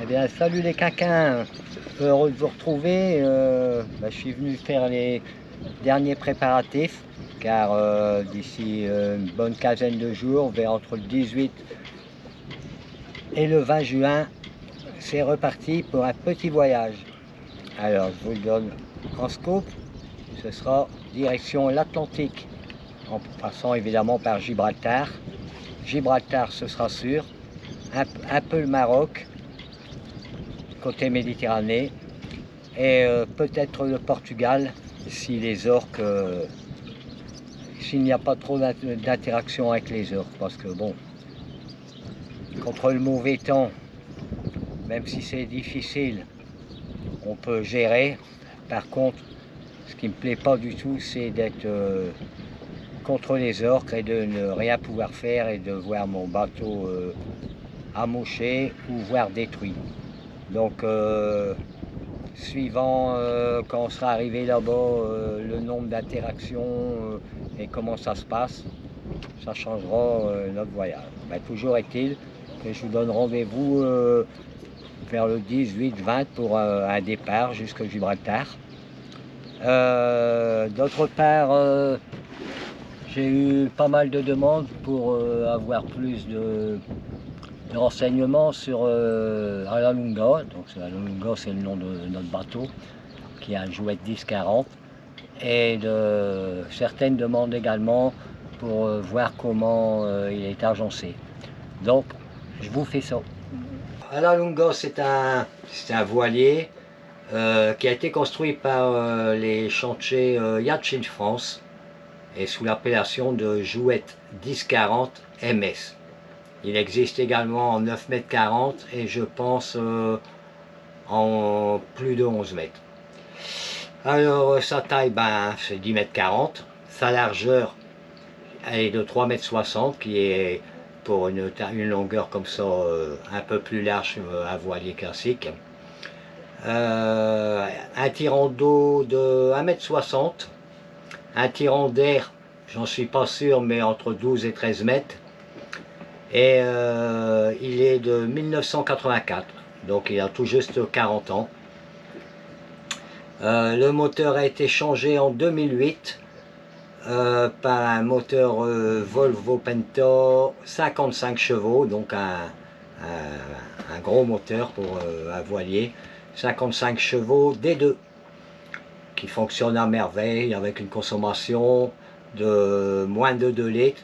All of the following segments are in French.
Eh bien, salut les caquins, heureux de vous retrouver. Je suis venu faire les derniers préparatifs, car d'ici une bonne quinzaine de jours, vers entre le 18 et le 20 juin, c'est reparti pour un petit voyage. Alors, je vous le donne en scoop, ce sera direction l'Atlantique, en passant évidemment par Gibraltar. Gibraltar, ce sera sûr, un peu le Maroc, côté Méditerranée, et peut-être le Portugal si les orques, s'il n'y a pas trop d'interaction avec les orques, parce que bon, contre le mauvais temps, même si c'est difficile, on peut gérer. Par contre, ce qui me plaît pas du tout, c'est d'être contre les orques et de ne rien pouvoir faire et de voir mon bateau amoché ou voire détruit. Donc suivant quand on sera arrivé là-bas, le nombre d'interactions et comment ça se passe, ça changera notre voyage. Ben, toujours est-il que je vous donne rendez-vous vers le 18-20 pour un départ jusqu'au Gibraltar. D'autre part, j'ai eu pas mal de demandes pour avoir plus de renseignements sur Alalunga. Donc Alalunga, c'est le nom de notre bateau, qui est un Jouet 10-40. Et certaines demandes également pour voir comment il est agencé. Donc, je vous fais ça. Alalunga, c'est un voilier qui a été construit par les chantiers Yachin France et sous l'appellation de Jouet 10-40 MS. Il existe également en 9,40 m et je pense en plus de 11 mètres. Alors sa taille, c'est 10,40 m. Sa largeur, elle est de 3,60 m, qui est pour une longueur comme ça un peu plus large un voilier classique. Un tirant d'eau de 1,60 m. Un tirant d'air, j'en suis pas sûr, mais entre 12 et 13 mètres. Et il est de 1984, donc il a tout juste 40 ans. Le moteur a été changé en 2008 par un moteur Volvo Penta 55 chevaux, donc un gros moteur pour un voilier, 55 chevaux D2, qui fonctionne à merveille avec une consommation de moins de 2 litres.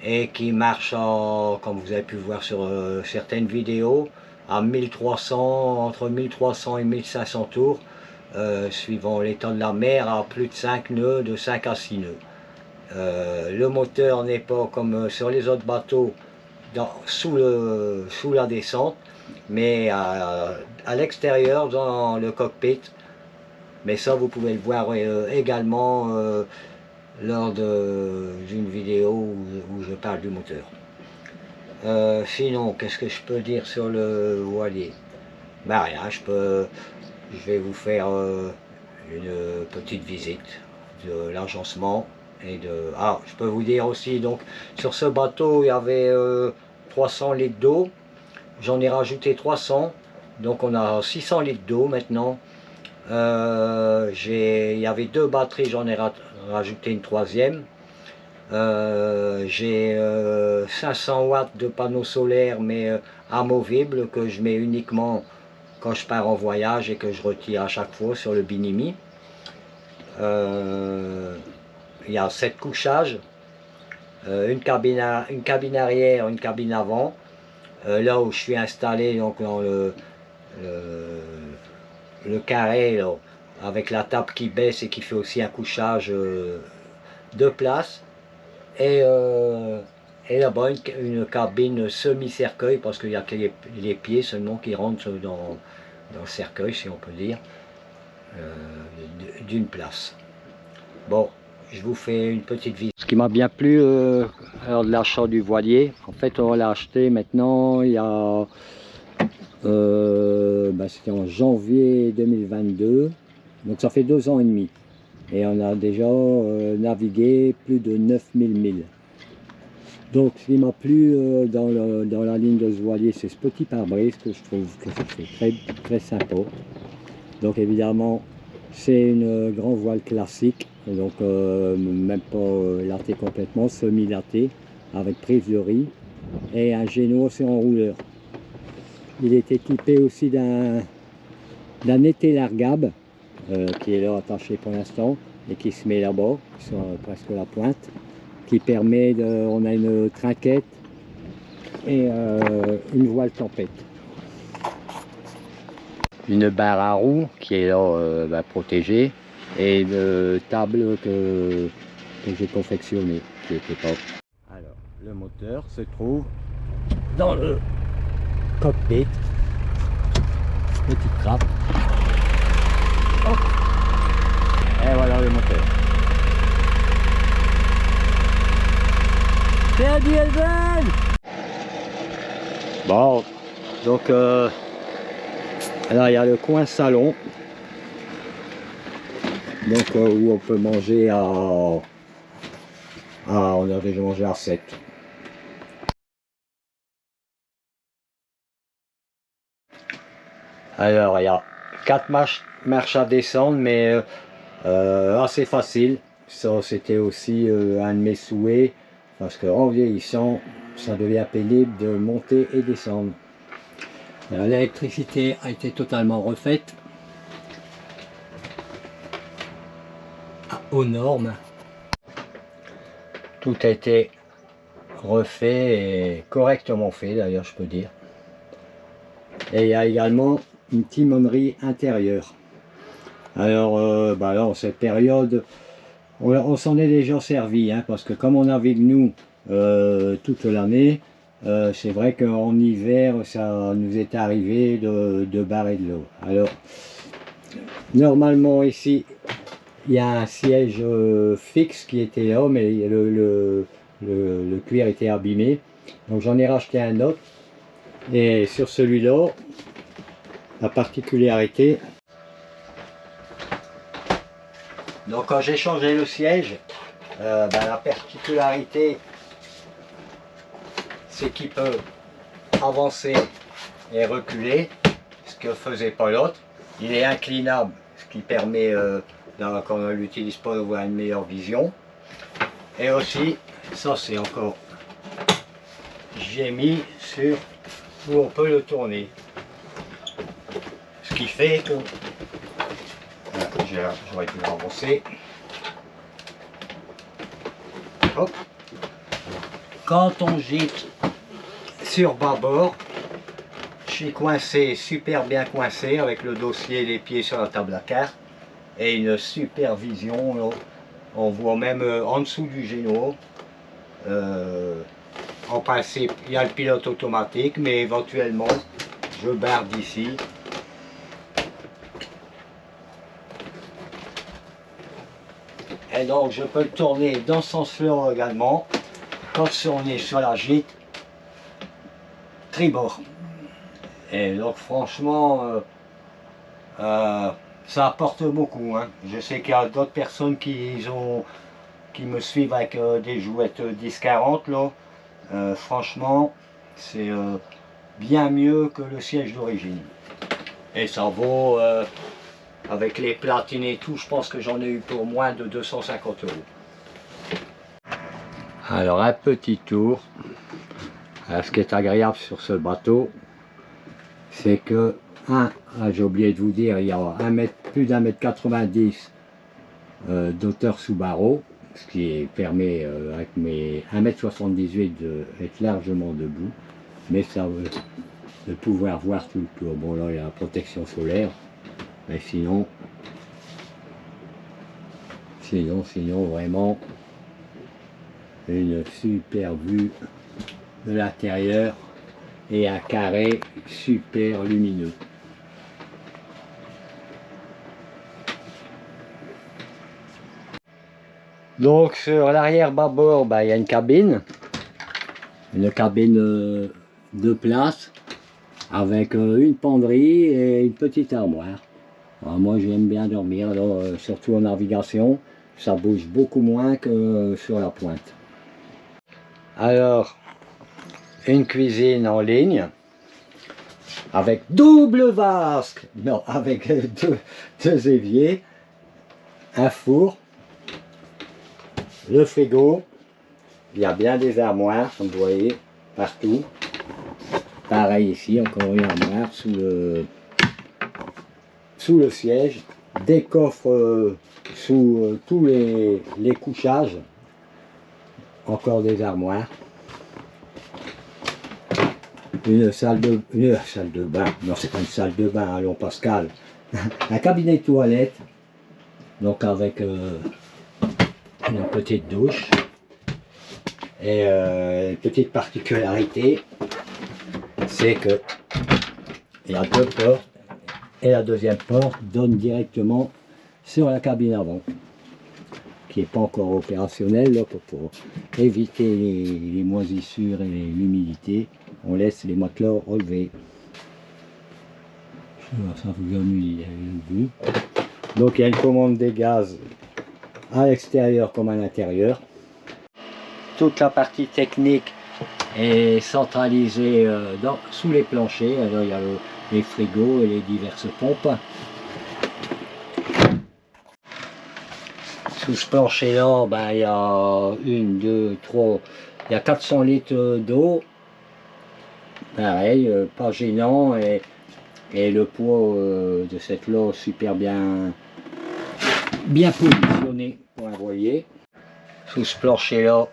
Et qui marche comme vous avez pu voir sur certaines vidéos, à 1300, entre 1300 et 1500 tours, suivant l'état de la mer, à plus de 5 nœuds, de 5 à 6 nœuds. Le moteur n'est pas comme sur les autres bateaux sous la descente, mais à l'extérieur dans le cockpit. Mais ça, vous pouvez le voir également lors d'une vidéo où je parle du moteur. Sinon, qu'est-ce que je peux dire sur le voilier? Ben rien, je vais vous faire une petite visite de l'agencement et de... Ah, je peux vous dire aussi, donc, sur ce bateau, il y avait 300 litres d'eau. J'en ai rajouté 300, donc on a 600 litres d'eau maintenant. Il y avait 2 batteries, j'en ai rajouté une troisième. J'ai 500 watts de panneaux solaires, mais amovibles, que je mets uniquement quand je pars en voyage et que je retire à chaque fois sur le Binimi. Il y a 7 couchages, une cabine arrière, une cabine avant. Là où je suis installé, donc dans le carré là, avec la table qui baisse et qui fait aussi un couchage de place, et là-bas une cabine semi-cercueil, parce qu'il n'y a que les pieds seulement qui rentrent dans le cercueil, si on peut dire, d'une place. Bon, je vous fais une petite visite. Ce qui m'a bien plu lors de l'achat du voilier, en fait on l'a acheté maintenant il y a c'était en janvier 2022, donc ça fait 2 ans et demi, et on a déjà navigué plus de 9000 milles. Donc ce qui m'a plu dans la ligne de ce voilier, c'est ce petit pare-brise que je trouve que c'est très, très sympa. Donc évidemment, c'est une grand voile classique, donc même pas latté complètement, semi-latté, avec prise de riz, et un géno c'est en rouleur. Il est équipé aussi d'un été largable, qui est là attaché pour l'instant, et qui se met là-bas, sur presque la pointe, qui permet de... On a une trinquette et une voile tempête. Une barre à roues qui est là protégée, et une table que j'ai confectionnée, qui était pas. Alors, le moteur se trouve dans le cockpit, petite trappe. Hop. Et voilà le moteur. C'est un diesel. Bon, donc alors il y a le coin salon, donc où on peut manger on a déjà mangé à 7. Alors il y a 4 marches à descendre, mais assez facile. Ça c'était aussi un de mes souhaits, parce qu'en vieillissant ça devient pénible de monter et descendre. L'électricité a été totalement refaite aux normes. Tout a été refait et correctement fait, d'ailleurs, je peux dire. Et il y a également une timonerie intérieure. Alors là, en cette période, on s'en est déjà servi, hein, parce que comme on navigue nous toute l'année, c'est vrai qu'en hiver, ça nous est arrivé de barrer de l'eau. Alors, normalement ici, il y a un siège fixe qui était là, mais le cuir était abîmé. Donc j'en ai racheté un autre. Et sur celui-là, la particularité... Donc quand j'ai changé le siège, la particularité, c'est qu'il peut avancer et reculer, ce que faisait pas l'autre. Il est inclinable, ce qui permet, quand on ne l'utilise pas, d'avoir une meilleure vision. Et aussi, ça c'est encore, j'ai mis sur où on peut le tourner. Ce qui fait que, j'aurais pu l'avancer. Hop. Quand on gîte sur bâbord, je suis coincé, super bien coincé, avec le dossier et les pieds sur la table à cartes, et une super vision, là. On voit même en dessous du géno. En principe, il y a le pilote automatique, mais éventuellement, je barre d'ici. Et donc, je peux le tourner dans ce sens-là également, quand on est sur la gîte tribord. Et donc, franchement, ça apporte beaucoup, hein. Je sais qu'il y a d'autres personnes qui me suivent avec des jouettes 10-40 là. Franchement, c'est bien mieux que le siège d'origine. Et ça vaut, avec les platines et tout, je pense que j'en ai eu pour moins de 250 €. Alors un petit tour. Alors, ce qui est agréable sur ce bateau, c'est que, j'ai oublié de vous dire, il y a plus d'1 m 90 d'auteur sous barreau, ce qui permet avec mes 1 m 78 d'être largement debout, mais ça de pouvoir voir tout le tour. Bon là il y a la protection solaire, mais sinon vraiment une super vue de l'intérieur et un carré super lumineux. Donc sur l'arrière bâbord, il y a une cabine de place avec une penderie et une petite armoire. Alors, moi j'aime bien dormir, là, surtout en navigation, ça bouge beaucoup moins que sur la pointe. Alors, une cuisine en ligne, avec double vasque, non, avec deux éviers, un four, le frigo, il y a bien des armoires, comme vous voyez, partout. Pareil ici, encore une armoire sous le siège, des coffres sous tous les couchages, encore des armoires. Une salle de bain, non c'est pas une salle de bain, allons Pascal, un cabinet de toilette, donc avec une petite douche, et une petite particularité, c'est que il y a deux portes, et la deuxième porte donne directement sur la cabine avant, qui n'est pas encore opérationnelle, là, pour éviter les moisissures et l'humidité. On laisse les matelas relevés. Ça vous donne une vue. Donc il y a une commande des gaz à l'extérieur comme à l'intérieur. Toute la partie technique est centralisée sous les planchers. Alors il y a les frigos et les diverses pompes. Sous ce plancher-là, ben, il y a une, deux, trois, il y a 400 litres d'eau. Pareil, pas gênant, et le poids de cette eau super bien positionné pour envoyer. Sous ce plancher-là,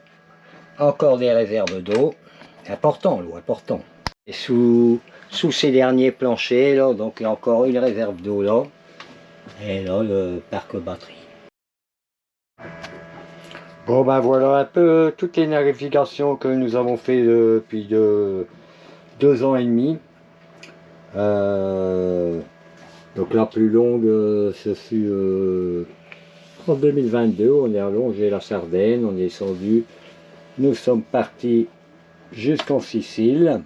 encore des réserves d'eau. Important, l'eau, important. Et sous ces derniers planchers, là, donc il y a encore une réserve d'eau là. Et là, le parc batterie. Bon ben voilà un peu toutes les navigations que nous avons fait depuis 2 ans et demi. Donc la plus longue, ce fut en 2022. On est allongé la Sardaigne, on est descendu. Nous sommes partis jusqu'en Sicile.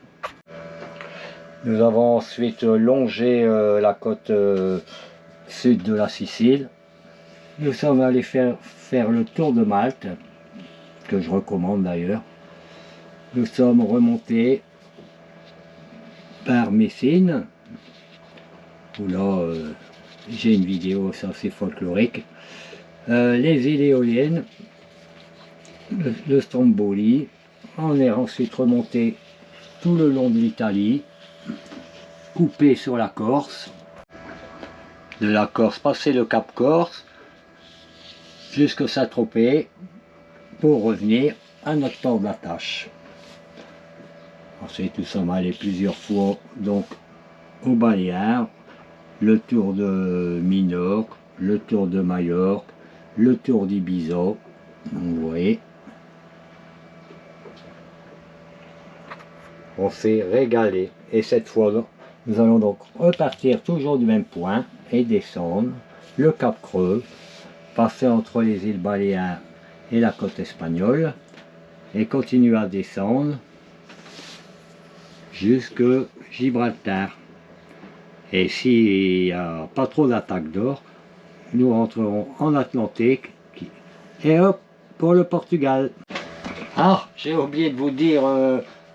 Nous avons ensuite longé la côte sud de la Sicile. Nous sommes allés faire le tour de Malte, que je recommande d'ailleurs. Nous sommes remontés par Messine, où là j'ai une vidéo assez folklorique. Les îles éoliennes, le Stromboli. On est ensuite remonté tout le long de l'Italie, coupé sur la Corse. De la Corse, passer le Cap Corse, jusqu'à Saint-Tropez, pour revenir à notre port d'attache. Ensuite, nous sommes allés plusieurs fois donc aux Baléares, le tour de Minorque, le tour de Majorque, le tour d'Ibiza. Vous voyez, on s'est régalé. Et cette fois, nous allons donc repartir toujours du même point et descendre le Cap Creux, passer entre les îles Baléares et la côte espagnole, et continuer à descendre jusque Gibraltar. Et s'il n'y a pas trop d'attaques d'or, nous rentrerons en Atlantique et hop pour le Portugal. Ah, j'ai oublié de vous dire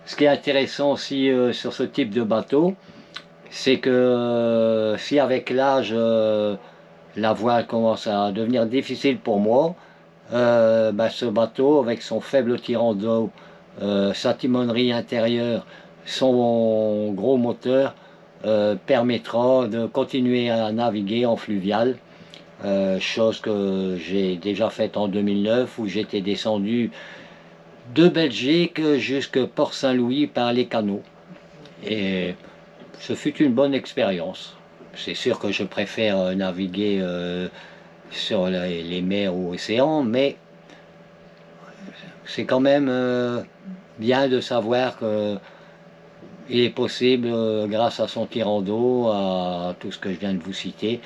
ce qui est intéressant aussi sur ce type de bateau, c'est que si avec l'âge la voile commence à devenir difficile pour moi, ce bateau avec son faible tirant d'eau, sa timonerie intérieure, son gros moteur permettra de continuer à naviguer en fluvial, chose que j'ai déjà faite en 2009 où j'étais descendu de Belgique jusqu'à Port-Saint-Louis par les canaux, et ce fut une bonne expérience. C'est sûr que je préfère naviguer sur les mers ou océans, mais c'est quand même bien de savoir que il est possible, grâce à son tirant d'eau, à tout ce que je viens de vous citer,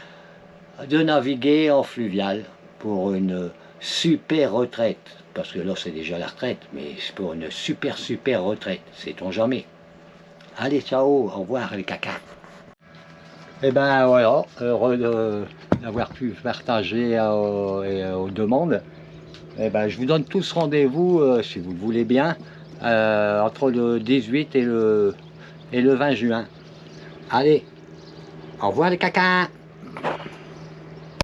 de naviguer en fluvial pour une super retraite. Parce que là c'est déjà la retraite, mais c'est pour une super retraite, sait-on jamais. Allez, ciao, au revoir les cacas. Et ben voilà, heureux d'avoir pu partager aux demandes. Et ben je vous donne tous rendez-vous, si vous le voulez bien, entre le 18 et le 20 juin. Allez, au revoir les cacas!